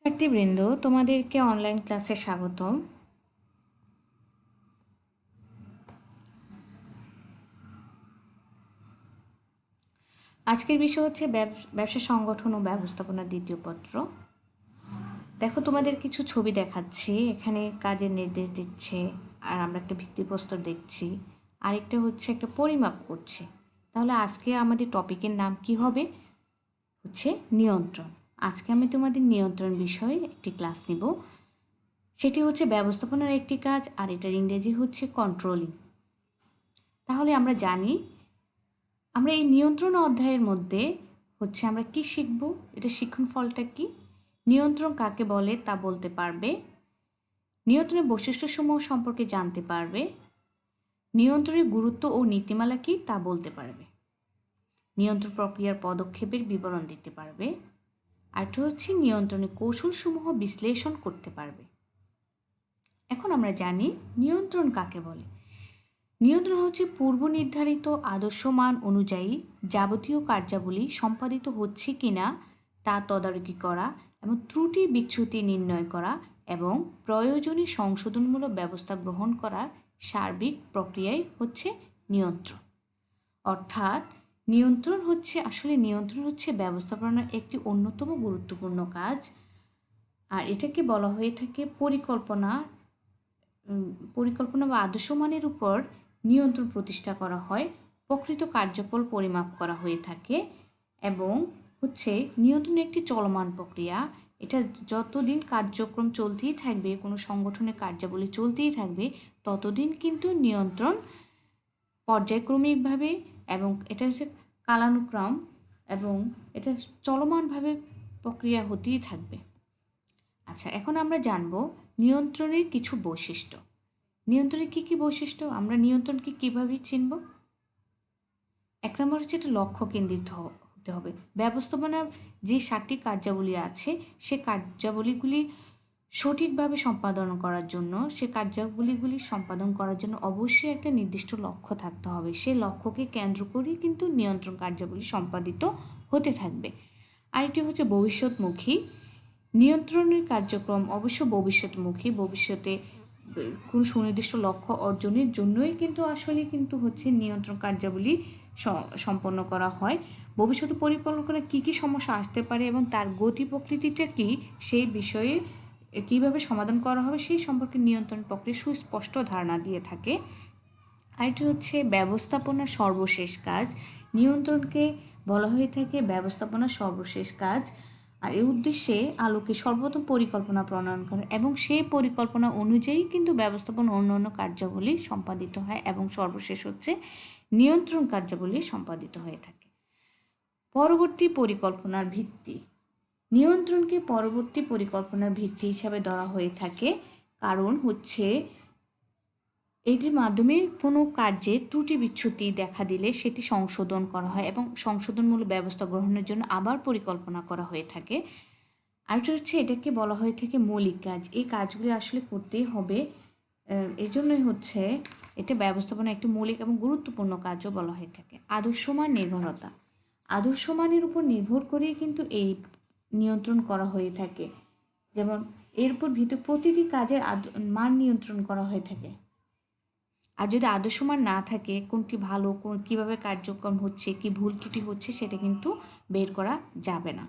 শিক্ষার্থীবৃন্দ, তোমাদেরকে অনলাইন ক্লাসে স্বাগতম। আজকের বিষয় হচ্ছে ব্যবসা সংগঠন ও ব্যবস্থাপনার দ্বিতীয় পত্র। দেখো, তোমাদের কিছু ছবি দেখাচ্ছি, এখানে কাজের নির্দেশ দিচ্ছে, আর আমরা একটা ভিত্তিপ্রস্তর দেখছি, আরেকটা হচ্ছে একটা পরিমাপ করছে। তাহলে আজকে আমাদের টপিকের নাম কি হবে? হচ্ছে নিয়ন্ত্রণ। আজকে আমি তোমাদের নিয়ন্ত্রণ বিষয়ে একটি ক্লাস নিব। সেটি হচ্ছে ব্যবস্থাপনার একটি কাজ, আর এটার ইংরেজি হচ্ছে কন্ট্রোলিং। তাহলে আমরা জানি, আমরা এই নিয়ন্ত্রণ অধ্যায়ের মধ্যে হচ্ছে আমরা কি শিখব, এটা শিক্ষণ ফলটা কি, নিয়ন্ত্রণ কাকে বলে তা বলতে পারবে, নিয়ন্ত্রণের বৈশিষ্ট্যসমূহ সম্পর্কে জানতে পারবে, নিয়ন্ত্রণের গুরুত্ব ও নীতিমালা কি তা বলতে পারবে, নিয়ন্ত্রণ প্রক্রিয়ার পদক্ষেপের বিবরণ দিতে পারবে, আরেকটা হচ্ছে নিয়ন্ত্রণের কৌশলসমূহ বিশ্লেষণ করতে পারবে। এখন আমরা জানি নিয়ন্ত্রণ কাকে বলে। নিয়ন্ত্রণ হচ্ছে পূর্ব নির্ধারিত আদর্শ মান অনুযায়ী যাবতীয় কার্যাবলী সম্পাদিত হচ্ছে কিনা তা তদারকি করা এবং ত্রুটি বিচ্যুতি নির্ণয় করা এবং প্রয়োজনীয় সংশোধনমূলক ব্যবস্থা গ্রহণ করার সার্বিক প্রক্রিয়াই হচ্ছে নিয়ন্ত্রণ। অর্থাৎ নিয়ন্ত্রণ হচ্ছে ব্যবস্থাপনার একটি অন্যতম গুরুত্বপূর্ণ কাজ, আর এটাকে বলা হয়ে থাকে পরিকল্পনা বা আদর্শমানের উপর নিয়ন্ত্রণ প্রতিষ্ঠা করা হয়, প্রকৃত কার্যফল পরিমাপ করা হয়ে থাকে এবং হচ্ছে নিয়ন্ত্রণ একটি চলমান প্রক্রিয়া। এটা যতদিন কার্যক্রম চলতেই থাকবে, কোনো সংগঠনের কার্যাবলী চলতেই থাকবে, ততদিন কিন্তু নিয়ন্ত্রণ পর্যায়ক্রমিকভাবে এবং এটা হচ্ছে কালানুক্রম এবং এটা চলমানভাবে প্রক্রিয়া হতেই থাকবে। আচ্ছা, এখন আমরা জানব নিয়ন্ত্রণের কিছু বৈশিষ্ট্য। নিয়ন্ত্রণের কী কী বৈশিষ্ট্য, আমরা নিয়ন্ত্রণকে কীভাবে চিনব? এক নম্বর হচ্ছে এটা লক্ষ্য কেন্দ্রিত হতে হবে। ব্যবস্থাপনার যে 7টি কার্যাবলী আছে, সে কার্যাবলীগুলি সঠিকভাবে সম্পাদন করার জন্য অবশ্যই একটা নির্দিষ্ট লক্ষ্য থাকতে হবে। সে লক্ষ্যকে কেন্দ্র করেই কিন্তু নিয়ন্ত্রণ কার্যাবলী সম্পাদিত হতে থাকবে। আরেকটি হচ্ছে ভবিষ্যৎমুখী। নিয়ন্ত্রণের কার্যক্রম অবশ্য ভবিষ্যৎমুখী, ভবিষ্যতে কোনো সুনির্দিষ্ট লক্ষ্য অর্জনের জন্যই কিন্তু হচ্ছে নিয়ন্ত্রণ কার্যাবলী সম্পন্ন করা হয়। ভবিষ্যতে পরিকল্পনা কী কী সমস্যা আসতে পারে এবং তার গতি প্রকৃতিটা কী, সেই বিষয়ে কীভাবে সমাধান করা হবে সেই সম্পর্কে নিয়ন্ত্রণ প্রক্রিয়া সুস্পষ্ট ধারণা দিয়ে থাকে। আরেকটি হচ্ছে ব্যবস্থাপনার সর্বশেষ কাজ। নিয়ন্ত্রণকে বলা হয়ে থাকে ব্যবস্থাপনার সর্বশেষ কাজ, আর এই উদ্দেশ্যে আলোকে সর্বপ্রথম পরিকল্পনা প্রণয়ন করে এবং সেই পরিকল্পনা অনুযায়ী কিন্তু ব্যবস্থাপনা অন্যান্য কার্যাবলী সম্পাদিত হয় এবং সর্বশেষ হচ্ছে নিয়ন্ত্রণ কার্যাবলী সম্পাদিত হয়ে থাকে। পরবর্তী পরিকল্পনার ভিত্তি। নিয়ন্ত্রণকে পরবর্তী পরিকল্পনার ভিত্তি হিসাবে ধরা হয়ে থাকে, কারণ হচ্ছে এটির মাধ্যমে কোনো কার্যে ত্রুটি বিচ্যুতি দেখা দিলে সেটি সংশোধন করা হয় এবং সংশোধনমূলক ব্যবস্থা গ্রহণের জন্য আবার পরিকল্পনা করা হয়ে থাকে। আরেকটা হচ্ছে এটাকে বলা হয়ে থাকে মৌলিক কাজ। এই কাজগুলি আসলে করতেই হবে, এই জন্যই হচ্ছে এটা ব্যবস্থাপনা একটি মৌলিক এবং গুরুত্বপূর্ণ কাজও বলা হয়ে থাকে। আদর্শমান নির্ভরতা। আদর্শমানের উপর নির্ভর করেই কিন্তু এই নিয়ন্ত্রণ করা হয়ে থাকে। যেমন এর উপর ভিত্তি প্রতিটি কাজের মান নিয়ন্ত্রণ করা হয়ে থাকে। আর যদি আদর্শ মান না থাকে, কোনটি ভালো, কীভাবে কার্যক্রম হচ্ছে, কি ভুল ত্রুটি হচ্ছে, সেটা কিন্তু বের করা যাবে না।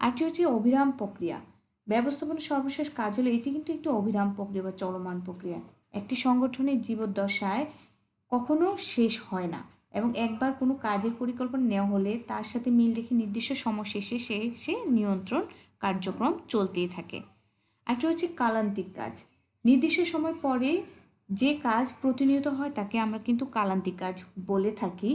আরটি হচ্ছে অবিরাম প্রক্রিয়া। ব্যবস্থাপনার সর্বশেষ কাজ হলো এটি কিন্তু একটি অবিরাম প্রক্রিয়া বা চলমান প্রক্রিয়া। একটি সংগঠনের জীবদ্দশায় কখনো শেষ হয় না এবং একবার কোনো কাজের পরিকল্পনা নেওয়া হলে তার সাথে মিল রেখে নির্দিষ্ট সময় শেষে সে নিয়ন্ত্রণ কার্যক্রম চলতেই থাকে। আরটি হচ্ছে কালান্তিক কাজ। নির্দিষ্ট সময় পরে যে কাজ প্রতিনিয়ত হয় তাকে আমরা কিন্তু কালান্তিক কাজ বলে থাকি।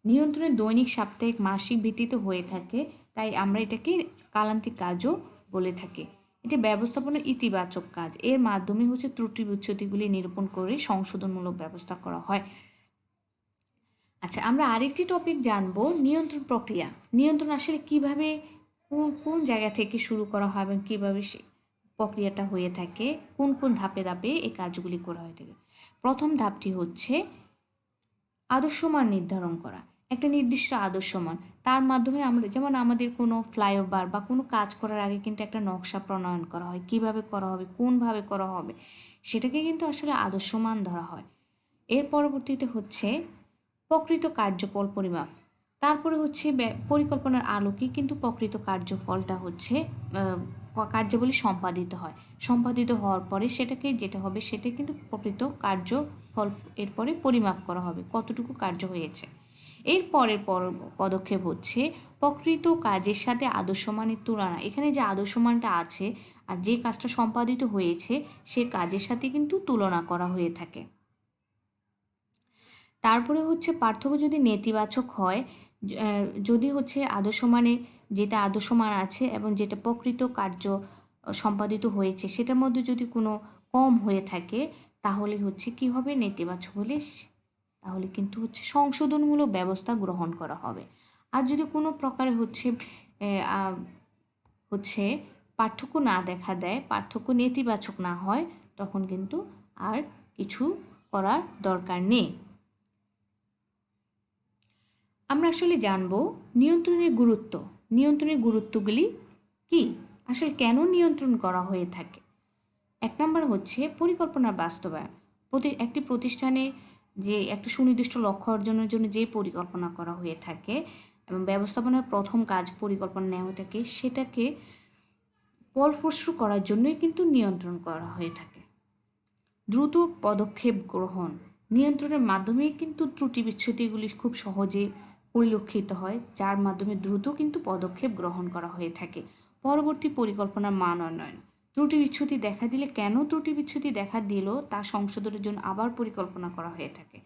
নিয়ন্ত্রণের দৈনিক, সাপ্তাহিক, মাসিক ভিত্তিতে হয়ে থাকে, তাই আমরা এটাকে কালান্তিক কাজও বলে থাকি। এটি ব্যবস্থাপনার ইতিবাচক কাজ। এর মাধ্যমে হচ্ছে ত্রুটি বিচ্যুতিগুলি নিরূপণ করে সংশোধনমূলক ব্যবস্থা করা হয়। আচ্ছা, আমরা আরেকটি টপিক জানবো, নিয়ন্ত্রণ প্রক্রিয়া। নিয়ন্ত্রণ আসলে কিভাবে, কোন জায়গা থেকে শুরু করা হয় এবং কীভাবে প্রক্রিয়াটা হয়ে থাকে, কোন কোন ধাপে ধাপে এই কাজগুলি করা হয়ে থাকে। প্রথম ধাপটি হচ্ছে আদর্শ মান নির্ধারণ করা। একটা নির্দিষ্ট আদর্শমান, তার মাধ্যমে আমরা যেমন আমাদের কোনো ফ্লাইওভার বা কোনো কাজ করার আগে কিন্তু একটা নকশা প্রণয়ন করা হয়, কিভাবে করা হবে, কোনভাবে করা হবে, সেটাকে কিন্তু আসলে আদর্শমান ধরা হয়। এর পরবর্তীতে হচ্ছে প্রকৃত কার্যফল পরিমাপ। তারপরে হচ্ছে পরিকল্পনার আলোকে কিন্তু প্রকৃত কার্যফলটা হচ্ছে কার্যাবলী সম্পাদিত হয়। সম্পাদিত হওয়ার পরে সেটাকে যেটা হবে সেটা কিন্তু প্রকৃত কার্যফল এরপরে পরিমাপ করা হবে কতটুকু কার্য হয়েছে। এর পরের পদক্ষেপ হচ্ছে প্রকৃত কাজের সাথে আদর্শমানের তুলনা। এখানে যে আদর্শমানটা আছে আর যে কাজটা সম্পাদিত হয়েছে সে কাজের সাথে কিন্তু তুলনা করা হয়ে থাকে। তারপরে হচ্ছে পার্থক্য যদি নেতিবাচক হয়, যদি হচ্ছে আদর্শমানের যেটা আদর্শমান আছে এবং যেটা প্রকৃত কার্য সম্পাদিত হয়েছে সেটার মধ্যে যদি কোনো কম হয়ে থাকে তাহলে হচ্ছে কি হবে, নেতিবাচক হলে তাহলে কিন্তু হচ্ছে সংশোধনমূলক ব্যবস্থা গ্রহণ করা হবে। আর যদি কোনো প্রকারে হচ্ছে পার্থক্য না দেখা দেয়, পার্থক্য নেতিবাচক না হয়, তখন কিন্তু আর কিছু করার দরকার নেই। আমরা আসলে জানব নিয়ন্ত্রণের গুরুত্ব। নিয়ন্ত্রণের গুরুত্বগুলি কি, আসলে কেন নিয়ন্ত্রণ করা হয়ে থাকে। 1 নম্বর হচ্ছে পরিকল্পনার বাস্তবায়ন। একটি প্রতিষ্ঠানে যে একটা সুনির্দিষ্ট লক্ষ্য অর্জনের জন্য যে পরিকল্পনা করা হয়ে থাকে এবং ব্যবস্থাপনার প্রথম কাজ পরিকল্পনা নেওয়া হয়ে থাকে, সেটাকে ফলপ্রসূ করার জন্যই কিন্তু নিয়ন্ত্রণ করা হয়ে থাকে। দ্রুত পদক্ষেপ গ্রহণ। নিয়ন্ত্রণের মাধ্যমেই কিন্তু ত্রুটি বিচ্যুতিগুলি খুব সহজে পরিলক্ষিত হয়, যার মাধ্যমে দ্রুত কিন্তু পদক্ষেপ গ্রহণ করা হয়ে থাকে। পরবর্তী পরিকল্পনার মান উন্নয়ন। ত্রুটি বিচ্যুতি দেখা দিলে কেন ত্রুটি বিচ্যুতি দেখা দিল তা সংশোধনের জন্য আবার পরিকল্পনা করা হয়ে থাকে।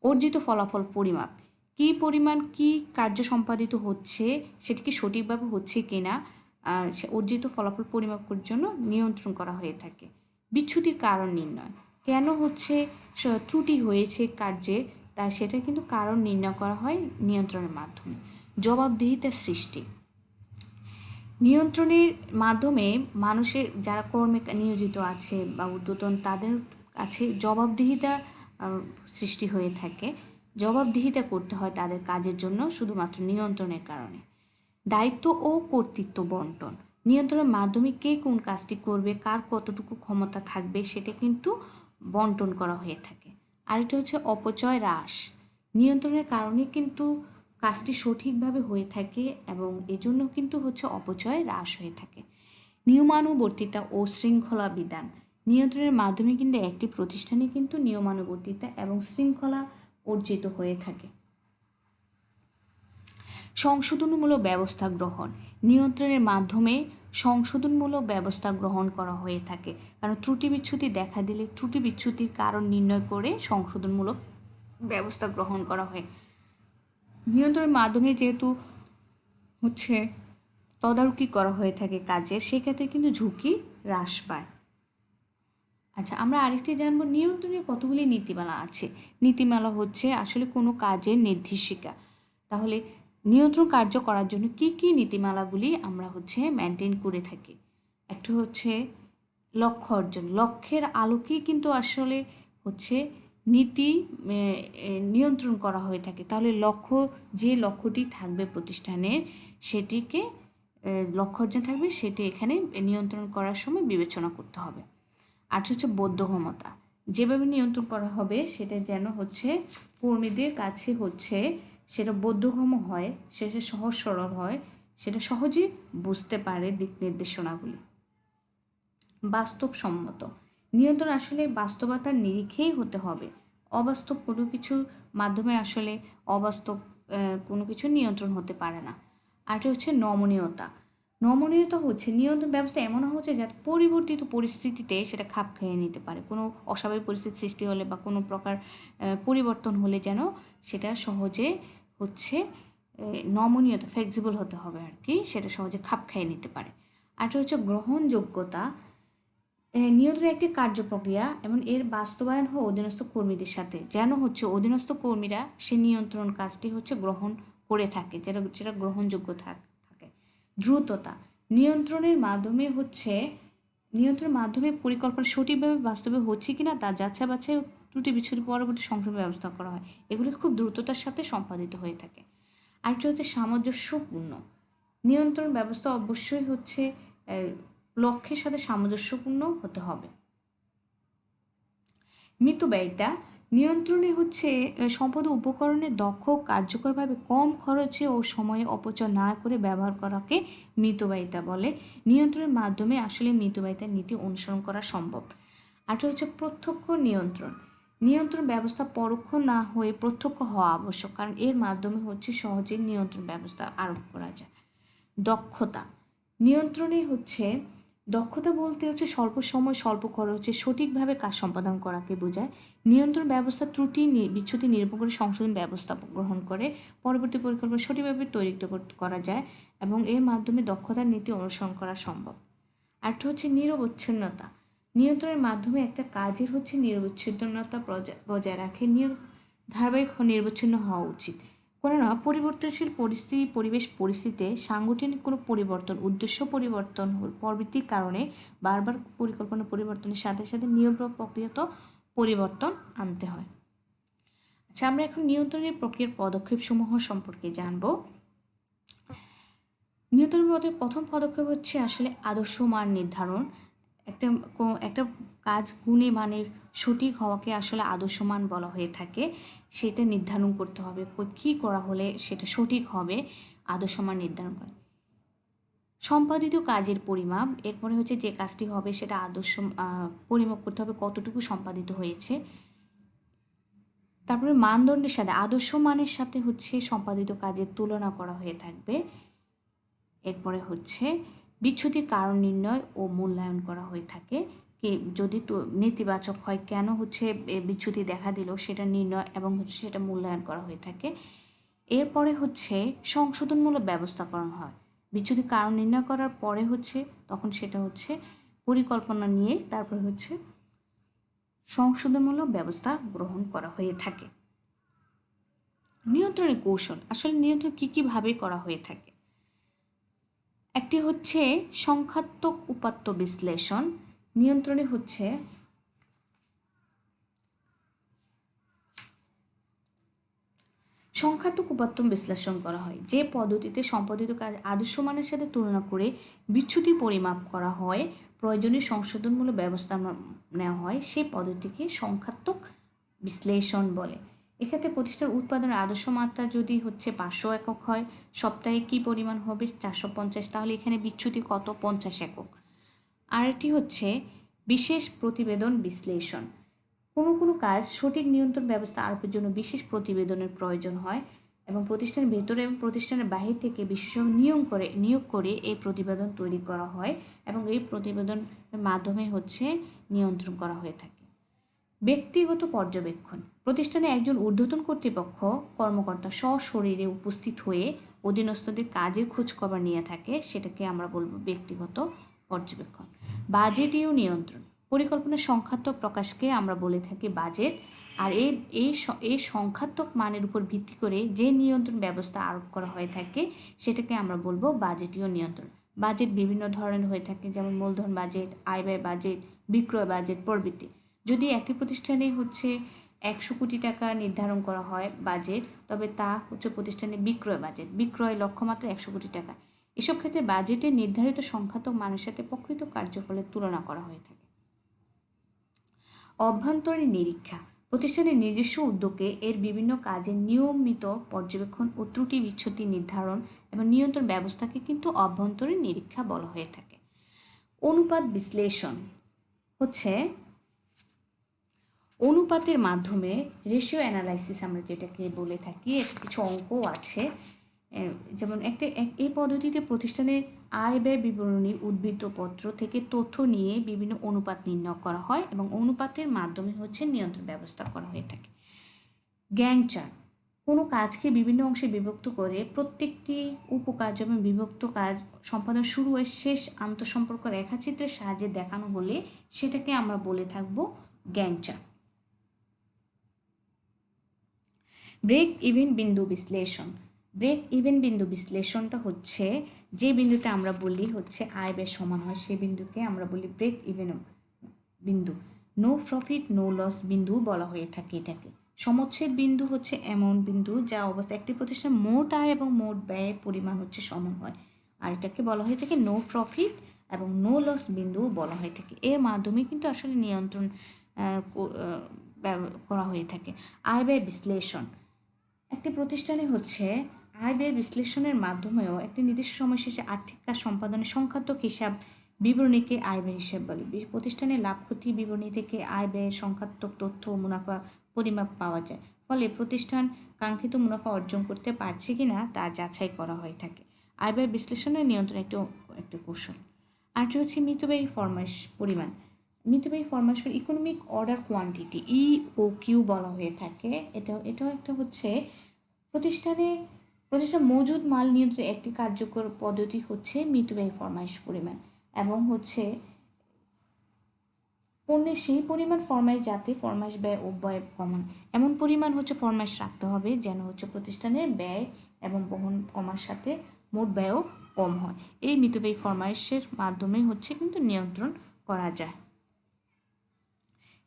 অর্জিত ফলাফল পরিমাপ। কী পরিমাণ কী কার্য সম্পাদিত হচ্ছে সেটি কি সঠিকভাবে হচ্ছে কিনা অর্জিত ফলাফল পরিমাপ করার জন্য নিয়ন্ত্রণ করা হয়ে থাকে। বিচ্যুতির কারণ নির্ণয়। কেন হচ্ছে ত্রুটি হয়েছে কার্যে তা সেটা কিন্তু কারণ নির্ণয় করা হয় নিয়ন্ত্রণের মাধ্যমে। জবাবদিহিতার সৃষ্টি। নিয়ন্ত্রণের মাধ্যমে মানুষের যারা কর্মে নিয়োজিত আছে বা ঊর্ধ্বতন তাদের কাছে জবাবদিহিতার সৃষ্টি হয়ে থাকে। জবাবদিহিতা করতে হয় তাদের কাজের জন্য শুধুমাত্র নিয়ন্ত্রণের কারণে। দায়িত্ব ও কর্তৃত্ব বন্টন। নিয়ন্ত্রণের মাধ্যমে কে কোন কাজটি করবে, কার কতটুকু ক্ষমতা থাকবে সেটা কিন্তু বন্টন করা হয়ে থাকে। আরেকটা হচ্ছে অপচয় হ্রাস। নিয়ন্ত্রণের কারণে কিন্তু কাজটি সঠিকভাবে হয়ে থাকে এবং এজন্য কিন্তু হচ্ছে অপচয় হ্রাস হয়ে থাকে। নিয়মানুবর্তিতা ও শৃঙ্খলা বিধান। নিয়ন্ত্রণের মাধ্যমে কিন্তু একটি প্রতিষ্ঠানে কিন্তু নিয়মানুবর্তিতা এবং শৃঙ্খলা অর্জিত হয়ে থাকে। সংশোধনমূলক ব্যবস্থা গ্রহণ। নিয়ন্ত্রণের মাধ্যমে সংশোধনমূলক ব্যবস্থা গ্রহণ করা হয়ে থাকে, কারণ ত্রুটি বিচ্যুতি দেখা দিলে ত্রুটি বিচ্যুতির কারণ নির্ণয় করে সংশোধনমূলক ব্যবস্থা গ্রহণ করা হয়। নিয়ন্ত্রণের মাধ্যমে যেহেতু হচ্ছে তদারকি করা হয়ে থাকে কাজের, সেক্ষেত্রে কিন্তু ঝুঁকি হ্রাস পায়। আচ্ছা, আমরা আরেকটি জানবো নিয়ন্ত্রণে কতগুলি নীতিমালা আছে। নীতিমালা হচ্ছে আসলে কোনো কাজের নির্দেশিকা। তাহলে নিয়ন্ত্রণ কার্য করার জন্য কি কি নীতিমালাগুলি আমরা হচ্ছে মেনটেন করে থাকি। একটা হচ্ছে লক্ষ্য অর্জন। লক্ষ্যের আলোকেই কিন্তু আসলে হচ্ছে নীতি নিয়ন্ত্রণ করা হয়ে থাকে। তাহলে যে লক্ষ্যটি থাকবে প্রতিষ্ঠানের সেটিকে লক্ষ্য অর্জন থাকবে, সেটি এখানে নিয়ন্ত্রণ করার সময় বিবেচনা করতে হবে। আর হচ্ছে বোধগম্যতা। যেভাবে নিয়ন্ত্রণ করা হবে সেটা যেন হচ্ছে কর্মীদের কাছে হচ্ছে সেটা বোধগম্য হয়, সেটা সহজ সরল হয়, সেটা সহজে বুঝতে পারে দিক নির্দেশনাগুলি। বাস্তবসম্মত। নিয়ন্ত্রণ আসলে বাস্তবতার নিরিখেই হতে হবে। অবাস্তব কোনো কিছুর মাধ্যমে আসলে অবাস্তব কোনো কিছু নিয়ন্ত্রণ হতে পারে না। আরেকটা হচ্ছে নমনীয়তা। নমনীয়তা হচ্ছে নিয়ন্ত্রণ ব্যবস্থা এমন হচ্ছে যাতে পরিবর্তিত পরিস্থিতিতে সেটা খাপ খেয়ে নিতে পারে। কোনো অস্বাভাবিক পরিস্থিতি সৃষ্টি হলে বা কোনো প্রকার পরিবর্তন হলে যেন সেটা সহজে হচ্ছে নমনীয়তা, ফ্লেক্সিবল হতে হবে আর কি, সেটা সহজে খাপ খেয়ে নিতে পারে। আরেকটা হচ্ছে গ্রহণযোগ্যতা। নিয়ন্ত্রণ একটি কার্যপ্রক্রিয়া এবং এর বাস্তবায়ন হয় অধীনস্থ কর্মীদের সাথে, যেন হচ্ছে অধীনস্থ কর্মীরা সে নিয়ন্ত্রণ কাজটি হচ্ছে গ্রহণ করে থাকে, যেটা গ্রহণযোগ্য থাকে। দ্রুততা। নিয়ন্ত্রণের মাধ্যমে পরিকল্পনা সঠিকভাবে বাস্তবে হচ্ছে কিনা তা যাচাই বাছাই ত্রুটি বিচ্ছুতি পরবর্তী সংশোধন ব্যবস্থা করা হয়। এগুলি খুব দ্রুততার সাথে সম্পাদিত হয়ে থাকে। আরেকটি হচ্ছে সামঞ্জস্যপূর্ণ। নিয়ন্ত্রণ ব্যবস্থা অবশ্যই হচ্ছে লক্ষ্যের সাথে সামঞ্জস্যপূর্ণ হতে হবে। মিতব্যয়িতা নিয়ন্ত্রণে হচ্ছে সম্পদ উপকরণের দক্ষ কার্যকরভাবে কম খরচে ও সময়ে অপচয় না করে ব্যবহার করাকে মিতব্যয়িতা বলে। নিয়ন্ত্রণের মাধ্যমে আসলে মিতব্যয়িতার নীতি অনুসরণ করা সম্ভব। আরটা হচ্ছে প্রত্যক্ষ নিয়ন্ত্রণ। নিয়ন্ত্রণ ব্যবস্থা পরোক্ষ না হয়ে প্রত্যক্ষ হওয়া আবশ্যক, কারণ এর মাধ্যমে হচ্ছে সহজে নিয়ন্ত্রণ ব্যবস্থা আরোপ করা যায়। দক্ষতা নিয়ন্ত্রণে হচ্ছে দক্ষতা বলতে হচ্ছে স্বল্প সময় স্বল্প খরচে সঠিকভাবে কাজ সম্পাদন করাকে বোঝায়। নিয়ন্ত্রণ ব্যবস্থা ত্রুটি বিচ্যুতি নিরূপণ করে সংশোধন ব্যবস্থা গ্রহণ করে পরবর্তী পরিকল্পনা সঠিকভাবে তৈরি করা যায় এবং এর মাধ্যমে দক্ষতার নীতি অনুসরণ করা সম্ভব। আরেকটা হচ্ছে নিরবচ্ছিন্নতা। নিয়ন্ত্রণের মাধ্যমে একটা কাজের হচ্ছে নিরবচ্ছিন্নতা বজায় রাখে। ধারাবাহিক নিরবচ্ছিন্ন হওয়া উচিত। কেননা পরিবর্তনশীল পরিবেশ পরিস্থিতিতে সাংগঠনিক কোনো পরিবর্তন, উদ্দেশ্য পরিবর্তন প্রভৃতির কারণে বারবার পরিকল্পনা পরিবর্তনের সাথে সাথে নিয়ম প্রক্রিয়াত পরিবর্তন আনতে হয়। আচ্ছা, আমরা এখন নিয়ন্ত্রণের প্রক্রিয়ার পদক্ষেপসমূহ সম্পর্কে জানব। নিয়ন্ত্রণের প্রথম পদক্ষেপ হচ্ছে আসলে আদর্শ মান নির্ধারণ। একটা কাজ গুণে মানের সঠিক হওয়াকে আসলে আদর্শ মান বলা হয়ে থাকে। সেটা নির্ধারণ করতে হবে কী করা হলে সেটা সঠিক হবে, আদর্শ মান নির্ধারণ করে। সম্পাদিত কাজের পরিমাপ, এরপরে হচ্ছে যে কাজটি হবে সেটা আদর্শ পরিমাপ করতে হবে কতটুকু সম্পাদিত হয়েছে। তারপরে মানদণ্ডের সাথে আদর্শ মানের সাথে হচ্ছে সম্পাদিত কাজের তুলনা করা হয়ে থাকবে। এরপরে হচ্ছে বিচ্যুতির কারণ নির্ণয় ও মূল্যায়ন করা হয়ে থাকে। কি যদি নেতিবাচক হয় কেন হচ্ছে বিচ্যুতি দেখা দিল সেটা নির্ণয় এবং হচ্ছে সেটা মূল্যায়ন করা হয়ে থাকে। এরপরে হচ্ছে সংশোধনমূলক ব্যবস্থাকরণ হয়। বিচ্যুতির কারণ নির্ণয় করার পরে হচ্ছে তখন সেটা হচ্ছে পরিকল্পনা নিয়ে তারপরে হচ্ছে সংশোধনমূলক ব্যবস্থা গ্রহণ করা হয়ে থাকে। নিয়ন্ত্রণের কৌশল, আসলে নিয়ন্ত্রণ কী ভাবে করা হয়ে থাকে। একটি হচ্ছে সংখ্যাত্মক উপাত্ত বিশ্লেষণ। নিয়ন্ত্রণে হচ্ছে সংখ্যাত্মক উপাত্ত বিশ্লেষণ করা হয়, যে পদ্ধতিতে সম্পাদিত কাজ আদর্শ মানের সাথে তুলনা করে বিচ্যুতি পরিমাপ করা হয়, প্রয়োজনীয় সংশোধনমূলক ব্যবস্থা নেওয়া হয়, সেই পদ্ধতিকে সংখ্যাত্মক বিশ্লেষণ বলে। এক্ষেত্রে প্রতিষ্ঠান উৎপাদনের আদর্শ মাত্রা যদি হচ্ছে 500 একক হয়, সপ্তাহে কী পরিমাণ হবে 450, তাহলে এখানে বিচ্যুতি কত 50 একক। আরেকটি হচ্ছে বিশেষ প্রতিবেদন বিশ্লেষণ। কোনো কাজ সঠিক নিয়ন্ত্রণ ব্যবস্থা আরোপের জন্য বিশেষ প্রতিবেদনের প্রয়োজন হয় এবং প্রতিষ্ঠানের ভেতরে এবং প্রতিষ্ঠানের বাহির থেকে বিশেষজ্ঞ নিয়োগ করে এই প্রতিবেদন তৈরি করা হয় এবং এই প্রতিবেদনের মাধ্যমে হচ্ছে নিয়ন্ত্রণ করা হয়ে থাকে। ব্যক্তিগত পর্যবেক্ষণ, প্রতিষ্ঠানে একজন ঊর্ধ্বতন কর্তৃপক্ষ কর্মকর্তা সশরীরে উপস্থিত হয়ে অধীনস্থদের কাজের খোঁজখবর নিয়ে থাকে, সেটাকে আমরা বলবো ব্যক্তিগত পর্যবেক্ষণ। বাজেটীয় নিয়ন্ত্রণ, পরিকল্পনার সংখ্যাত্মক প্রকাশকে আমরা বলে থাকি বাজেট, আর এই সংখ্যাত্মক মানের উপর ভিত্তি করে যে নিয়ন্ত্রণ ব্যবস্থা আরোপ করা হয়ে থাকে সেটাকে আমরা বলবো বাজেটীয় নিয়ন্ত্রণ। বাজেট বিভিন্ন ধরনের হয়ে থাকে, যেমন মূলধন বাজেট, আয় ব্যয় বাজেট, বিক্রয় বাজেট প্রভৃতি। যদি একটি প্রতিষ্ঠানে হচ্ছে 100 কোটি টাকা নির্ধারণ করা হয় বাজেট, তবে তা হচ্ছে প্রতিষ্ঠানের বিক্রয় বাজেট, বিক্রয় লক্ষ্যমাত্রা 100 কোটি টাকা। এসব ক্ষেত্রে বাজেটে নির্ধারিত সংখ্যাত্মক মানের সাথে প্রকৃত কার্যফলের তুলনা করা হয়ে থাকে। অভ্যন্তরীণ নিরীক্ষা, প্রতিষ্ঠানের নিজস্ব উদ্যোগে এর বিভিন্ন কাজে নিয়মিত পর্যবেক্ষণ ও ত্রুটি বিচ্যুতি নির্ধারণ এবং নিয়ন্ত্রণ ব্যবস্থাকে কিন্তু অভ্যন্তরীণ নিরীক্ষা বলা হয়ে থাকে। অনুপাত বিশ্লেষণ হচ্ছে অনুপাতের মাধ্যমে রেশিও অ্যানালাইসিস আমরা যেটাকে বলে থাকি, এর কিছু অঙ্কও আছে। যেমন এই পদ্ধতিতে প্রতিষ্ঠানের আয় ব্যয় বিবরণী উদ্বৃত্তপত্র থেকে তথ্য নিয়ে বিভিন্ন অনুপাত নির্ণয় করা হয় এবং অনুপাতের মাধ্যমে হচ্ছে নিয়ন্ত্রণ ব্যবস্থা করা হয়ে থাকে। গ্যাং চার্ট, কোনো কাজকে বিভিন্ন অংশে বিভক্ত করে প্রত্যেকটি উপকাজ এবং বিভক্ত কাজ সম্পাদন শুরু হয়ে শেষ আন্তঃসম্পর্ক রেখাচিত্রের সাহায্যে দেখানো হলে সেটাকে আমরা বলে থাকবো গ্যাং চার্ট। ব্রেক ইভেন বিন্দু বিশ্লেষণ, ব্রেক ইভেন বিন্দু বিশ্লেষণটা হচ্ছে যে বিন্দুতে আমরা বলি হচ্ছে আয় ব্যয় সমান হয়, সেই বিন্দুকে আমরা বলি ব্রেক ইভেন বিন্দু। নো প্রফিট নো লস বিন্দু বলা হয়ে থাকে এটাকে। সমচ্ছেদ বিন্দু হচ্ছে এমন বিন্দু যা অবস্থা একটি প্রতিষ্ঠান মোট আয় এবং মোট ব্যয়ের পরিমাণ হচ্ছে সমান হয়, আর এটাকে বলা হয়ে থাকে নো প্রফিট এবং নো লস বিন্দু বলা হয়ে থাকে। এর মাধ্যমে কিন্তু আসলে নিয়ন্ত্রণ করা হয়ে থাকে। আয় ব্যয় বিশ্লেষণ, একটি প্রতিষ্ঠানে হচ্ছে আয় ব্যয় বিশ্লেষণের মাধ্যমেও একটি নির্দিষ্ট সময় শেষে আর্থিক কাজ সম্পাদনের সংখ্যাত্মক হিসাব বিবরণীকে আয় ব্যয় হিসাব বলে। প্রতিষ্ঠানের লাভ ক্ষতি বিবরণী থেকে আয় ব্যয়ের সংখ্যাত্মক তথ্য ও মুনাফা পরিমাপ পাওয়া যায়, ফলে প্রতিষ্ঠান কাঙ্ক্ষিত মুনাফা অর্জন করতে পারছে কিনা তা যাচাই করা হয়ে থাকে। আয় ব্যয় বিশ্লেষণের নিয়ন্ত্রণ একটি কৌশল। আরেকটি হচ্ছে মিতব্যয়ী ফরমাইশ পরিমাণ। মিতব্যয়ী ফরমাইশ ইকোনমিক অর্ডার কোয়ান্টিটি EOQ বলা হয়ে থাকে। এটাও একটা হচ্ছে প্রতিষ্ঠান মজুদ মাল নিয়ন্ত্রণের একটি কার্যকর পদ্ধতি হচ্ছে মিতব্যয়ী ফরমাইশ পরিমাণ, এবং হচ্ছে পণ্যের সেই পরিমাণ ফরমাইশ যাতে ফরমাইশ ব্যয় অব্যয় কমান, এমন পরিমাণ হচ্ছে ফরমাইশ রাখতে হবে যেন হচ্ছে প্রতিষ্ঠানের ব্যয় এবং বহন কমার সাথে মোট ব্যয়ও কম হয়। এই মিতব্যয়ী ফরমাইশের মাধ্যমে হচ্ছে কিন্তু নিয়ন্ত্রণ করা যায়।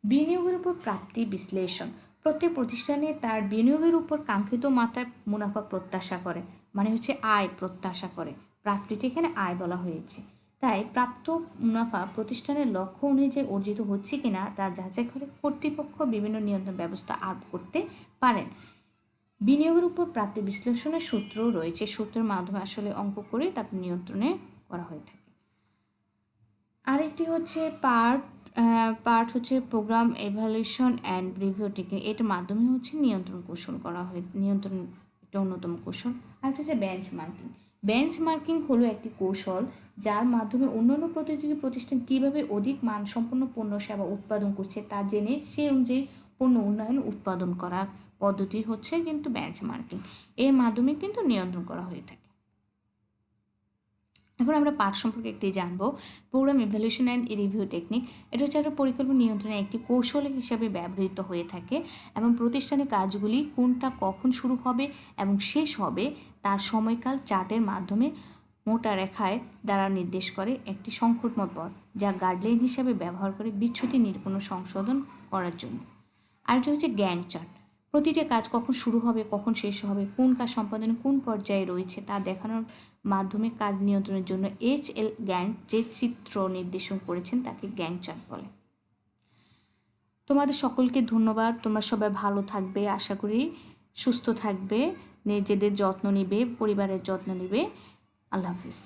বিনিয়োগের উপর প্রাপ্তি বিশ্লেষণ, প্রত্যেক প্রতিষ্ঠানে তার বিনিয়োগের উপর কাঙ্ক্ষিত মাত্রার মুনাফা প্রত্যাশা করে, মানে হচ্ছে আয় প্রত্যাশা করে। প্রাপ্তিটি এখানে আয় বলা হয়েছে। তাই প্রাপ্ত মুনাফা প্রতিষ্ঠানের লক্ষ্য অনুযায়ী অর্জিত হচ্ছে কিনা তা যাচাই করে কর্তৃপক্ষ বিভিন্ন নিয়ন্ত্রণ ব্যবস্থা আরোপ করতে পারেন। বিনিয়োগের উপর প্রাপ্তি বিশ্লেষণের সূত্র রয়েছে, সূত্রের মাধ্যমে আসলে অঙ্ক করে তারপর নিয়ন্ত্রণে করা হয়ে থাকে। আরেকটি হচ্ছে পার্ট হচ্ছে program evaluation and review technique. এটার মাধ্যমে হচ্ছে নিয়ন্ত্রণ কৌশল করা হয়, নিয়ন্ত্রণ একটা অন্যতম কৌশল। আরেকটা হচ্ছে বেঞ্চমার্কিং। বেঞ্চমার্কিং হলো একটি কৌশল যার মাধ্যমে অন্যান্য প্রতিযোগী প্রতিষ্ঠান কীভাবে অধিক মানসম্পন্ন পণ্য সেবা উৎপাদন করছে তা জেনে সেই অনুযায়ী পণ্য উন্নয়ন উৎপাদন করার পদ্ধতি হচ্ছে কিন্তু বেঞ্চমার্কিং। এর মাধ্যমে কিন্তু নিয়ন্ত্রণ করা হয়ে থাকে। এখন আমরা পাঠ সম্পর্কে একটি জানবো। Program evaluation and review technique, এটা হচ্ছে একটা পরিকল্পনা নিয়ন্ত্রণের একটি কৌশল হিসাবে ব্যবহৃত হয়ে থাকে, এবং প্রতিষ্ঠানের কাজগুলি কোনটা কখন শুরু হবে এবং শেষ হবে তার সময়কাল চার্টের মাধ্যমে মোটা রেখায় দ্বারা নির্দেশ করে একটি সংখ্যাত্মক পথ, যা গাইডলাইন হিসাবে ব্যবহার করে বিচ্যুতি নিরূপণ সংশোধন করার জন্য। আরেকটি হচ্ছে গ্যান্ট চার্ট, প্রতিটি কাজ কখন শুরু হবে কখন শেষ হবে কোন কাজ সম্পাদনে কোন পর্যায়ে রয়েছে তা দেখানোর মাধ্যমে কাজ নিয়ন্ত্রণের জন্য HL গ্যান্ট যে চিত্র নির্দেশন করেছেন তাকে গ্যান্ট চার্ট বলে। তোমাদের সকলকে ধন্যবাদ। তোমরা সবাই ভালো থাকবে, আশা করি সুস্থ থাকবে, নিজেদের যত্ন নিবে, পরিবারের যত্ন নিবে। আল্লাহ হাফিজ।